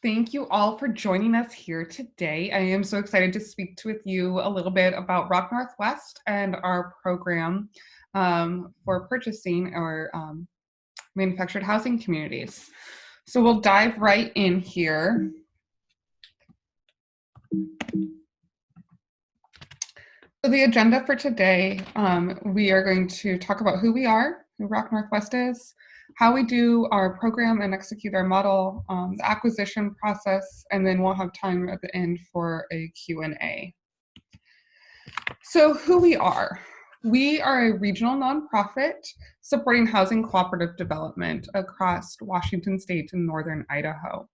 Thank you all for joining us here today. I am so excited to speak with you a little bit about ROC Northwest and our program for purchasing or manufactured housing communities. So we'll dive right in here. So the agenda for today, we are going to talk about who we are, who ROC Northwest is, how we do our program and execute our model, the acquisition process, and then we'll have time at the end for a Q&A. So who we are. We are a regional nonprofit supporting housing cooperative development across Washington state and northern Idaho.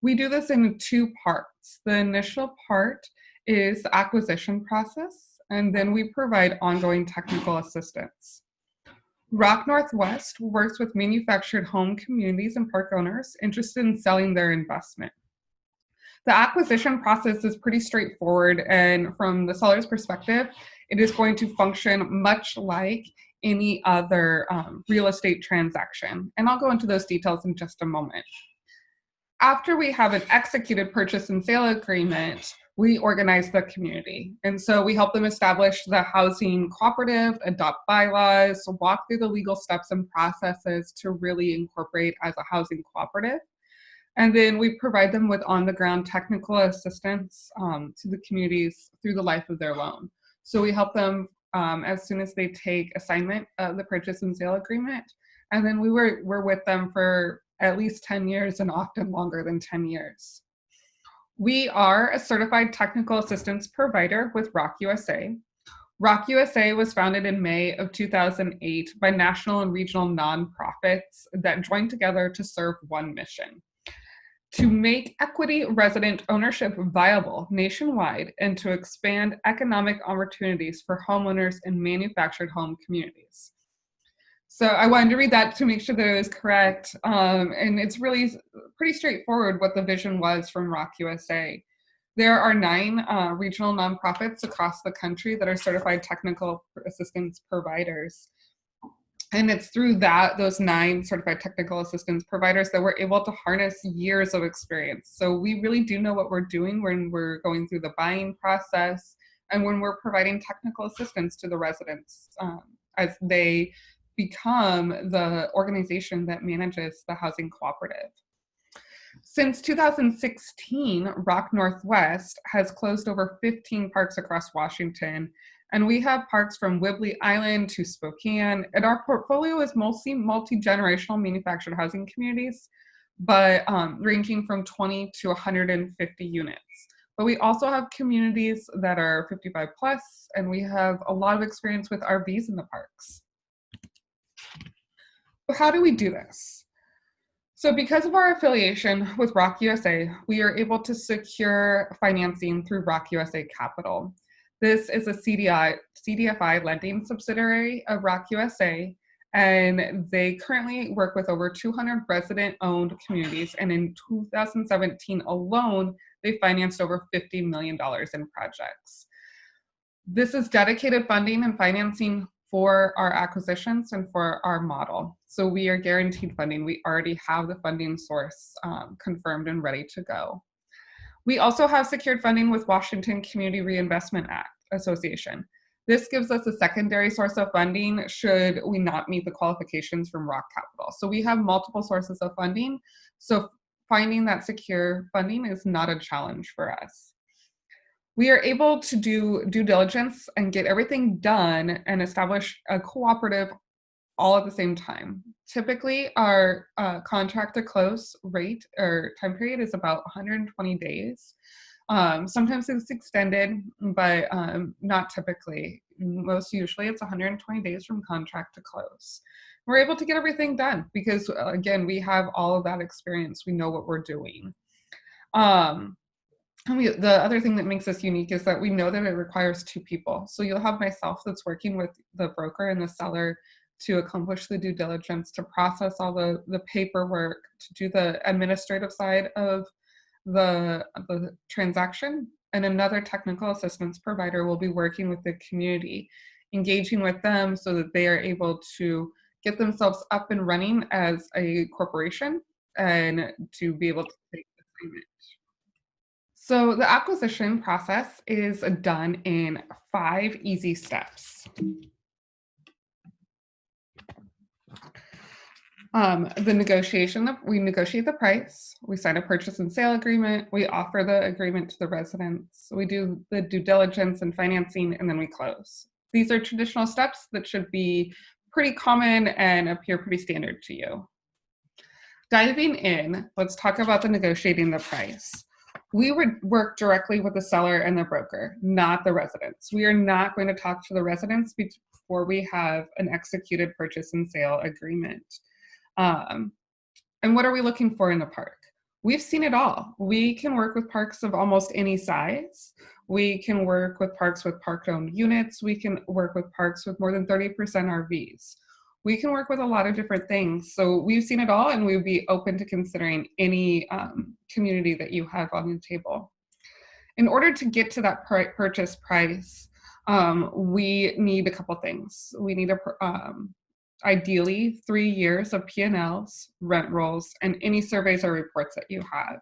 We do this in two parts. The initial part is the acquisition process, and then we provide ongoing technical assistance. ROC Northwest works with manufactured home communities and park owners interested in selling their investment. The acquisition process is pretty straightforward, and from the seller's perspective, it is going to function much like any other real estate transaction. And I'll go into those details in just a moment. After we have an executed purchase and sale agreement, we organize the community. And so we help them establish the housing cooperative, adopt bylaws, walk through the legal steps and processes to really incorporate as a housing cooperative. And then we provide them with on-the-ground technical assistance to the communities through the life of their loan. So we help them as soon as they take assignment of the purchase and sale agreement. And then we're with them for at least 10 years and often longer than 10 years. We are a certified technical assistance provider with ROC USA. ROC USA was founded in May of 2008 by national and regional nonprofits that joined together to serve one mission: to make equity resident ownership viable nationwide and to expand economic opportunities for homeowners in manufactured home communities. So I wanted to read that to make sure that it was correct. And it's really pretty straightforward what the vision was from ROC USA. There are 9 regional nonprofits across the country that are certified technical assistance providers. And it's through those 9 certified technical assistance providers that we're able to harness years of experience. So we really do know what we're doing when we're going through the buying process and when we're providing technical assistance to the residents as they become the organization that manages the housing cooperative. Since 2016, ROC Northwest has closed over 15 parks across Washington, and we have parks from Whidbey Island to Spokane, and our portfolio is mostly multi-generational manufactured housing communities, but ranging from 20 to 150 units. But we also have communities that are 55 plus, and we have a lot of experience with RVs in the parks. So how do we do this? So because of our affiliation with ROC USA, we are able to secure financing through ROC USA Capital. This is a CDFI lending subsidiary of ROC USA, and they currently work with over 200 resident-owned communities, and in 2017 alone, they financed over $50 million in projects. This is dedicated funding and financing for our acquisitions and for our model. So we are guaranteed funding. We already have the funding source confirmed and ready to go. We also have secured funding with Washington Community Reinvestment Association. This gives us a secondary source of funding should we not meet the qualifications from ROC Capital. So we have multiple sources of funding. So finding that secure funding is not a challenge for us. We are able to do due diligence and get everything done and establish a cooperative all at the same time. Typically, our contract to close rate or time period is about 120 days. Sometimes it's extended, but not typically. Most usually it's 120 days from contract to close. We're able to get everything done because, again, we have all of that experience. We know what we're doing. The other thing that makes us unique is that we know that it requires 2 people. So you'll have myself that's working with the broker and the seller to accomplish the due diligence, to process all the paperwork, to do the administrative side of the transaction. And another technical assistance provider will be working with the community, engaging with them so that they are able to get themselves up and running as a corporation and to be able to take agreement. So the acquisition process is done in 5 easy steps. The negotiation, we negotiate the price, we sign a purchase and sale agreement, we offer the agreement to the residents, we do the due diligence and financing, and then we close. These are traditional steps that should be pretty common and appear pretty standard to you. Diving in, let's talk about the negotiating the price. We would work directly with the seller and the broker, not the residents. We are not going to talk to the residents before we have an executed purchase and sale agreement. And what are we looking for in a park? We've seen it all. We can work with parks of almost any size. We can work with parks with park-owned units. We can work with parks with more than 30% RVs. We can work with a lot of different things. So we've seen it all, and we would be open to considering any community that you have on the table. In order to get to that purchase price, we need a couple things. We need ideally 3 years of P&Ls, rent rolls, and any surveys or reports that you have.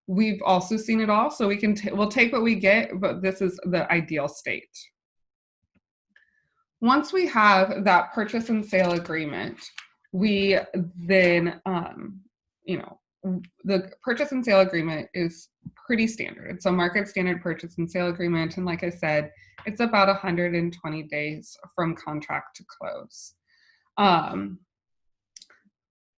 We've also seen it all, so we'll take what we get, but this is the ideal state. Once we have that purchase and sale agreement, we then, the purchase and sale agreement is pretty standard. It's a market standard purchase and sale agreement, and like I said, it's about 120 days from contract to close.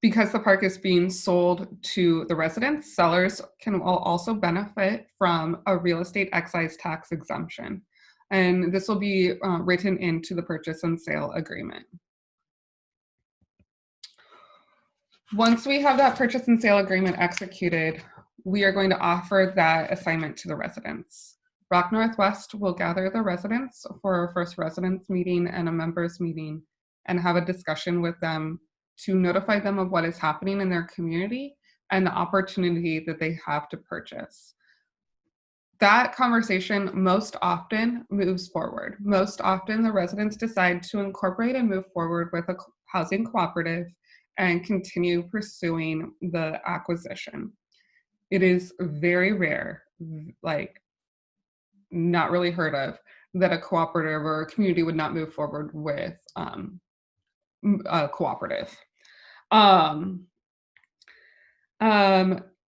Because the park is being sold to the residents, sellers can also benefit from a real estate excise tax exemption. And this will be written into the purchase and sale agreement. Once we have that purchase and sale agreement executed, we are going to offer that assignment to the residents. ROC Northwest will gather the residents for our first residents meeting and a members meeting and have a discussion with them to notify them of what is happening in their community and the opportunity that they have to purchase. That conversation most often moves forward. Most often the residents decide to incorporate and move forward with a housing cooperative and continue pursuing the acquisition. It is very rare, like not really heard of, that a cooperative or a community would not move forward with a cooperative.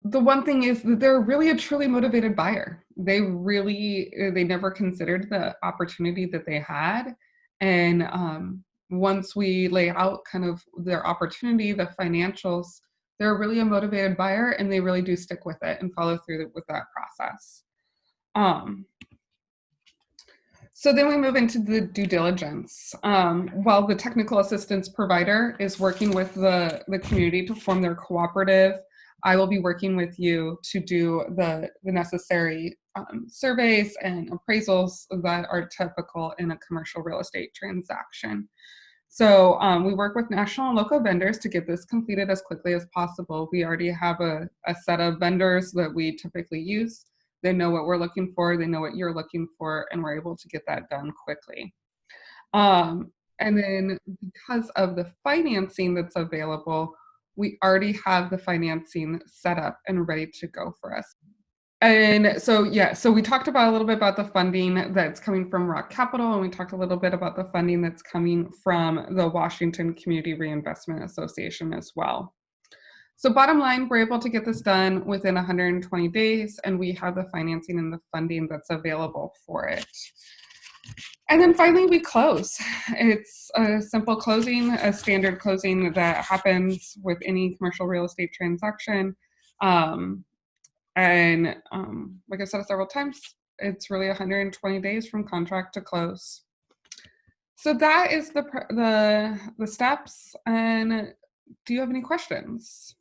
The one thing is that they're really a truly motivated buyer. They never considered the opportunity that they had. And once we lay out kind of their opportunity, the financials, they're really a motivated buyer and they really do stick with it and follow through with that process. So then we move into the due diligence. While the technical assistance provider is working with the community to form their cooperative, I will be working with you to do the necessary surveys and appraisals that are typical in a commercial real estate transaction. So we work with national and local vendors to get this completed as quickly as possible. We already have a set of vendors that we typically use. They know what we're looking for, they know what you're looking for, and we're able to get that done quickly. And then because of the financing that's available, we already have the financing set up and ready to go for us. And so, so we talked about a little bit about the funding that's coming from ROC Capital, and we talked a little bit about the funding that's coming from the Washington Community Reinvestment Association as well. So bottom line, we're able to get this done within 120 days, and we have the financing and the funding that's available for it. And then finally, we close. It's a simple closing, a standard closing that happens with any commercial real estate transaction. Like I said several times, it's really 120 days from contract to close. So that is the steps. And do you have any questions?